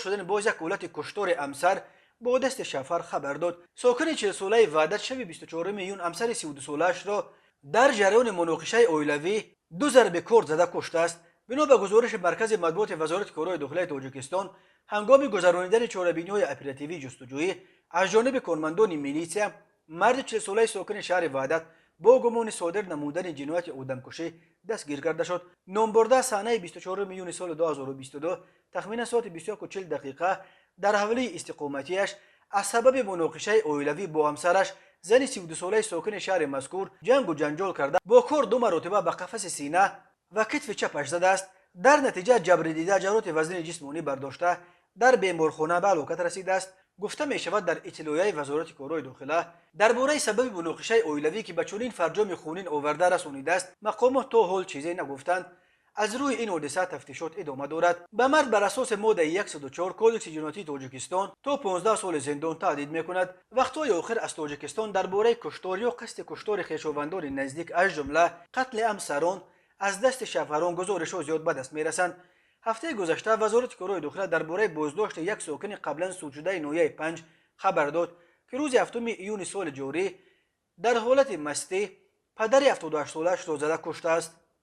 شدن باز یک حالت کشتار امسر با دست شفر خبر داد. ساکن 40 ساله وحدت شب 24 میون امسر 32 سالش را در جریان مناقشه اولوی 2 ضربه کورد زده کشته است. بنا به گزارش مرکز مطبوعات وزارت کارهای داخلی تاجیکستان، هنگام گذراندن چاره‌بینی‌های اپراتیوی جستجویی از جانب کارمندان میلیسیا، مرد 40 ساله ساکن شهر وحدت با گمان صادر نمودن جنایت آدمکشی دستگیر کرده شد. نامبرده صحنه 24 میون سال 2022 تخمین ساعت 21:40 دقیقه در حوالی استقامتیش از سبب مناقشه اویلوی با همسرش زن 32 ساله ساکن شهر مذکور جنگ و جنجال کرده با کار 2 مرتبه به قفس سینه و کتف چپش زده است. در نتیجه جبر دیده جراحت وزن جسمانی برداشته در بیمارخانه به هلاکت رسیده است. گفته می شود در اطلاعیه وزارت کارهای داخله درباره سبب مناقشه اویلوی که به چنین فرجام خونین آورده رسانیده است، مقامات تا حال چیزی نگفتند. از روی این حادثه تفتیشات ادامه دارد. به مرد بر اساس ماده 104 کودکس جنایتی تاجیکستان تا 15 سال زندان تهدید میکند. وقتهای آخر از تاجیکستان درباره کشتار یا قصد کشتار خویشاوندان نزدیک از جمله قتل همسران از دست شوهران گزارش‌ها زیاد به دست میرسند. هفته گذشته وزارت کارهای داخلی درباره بازداشت یک ساکن قبلا سود شده ناحیه 5 خبر داد که روز 7 ایون سال جاری در حالت مستی پدر 78 سالش را زده کشته است.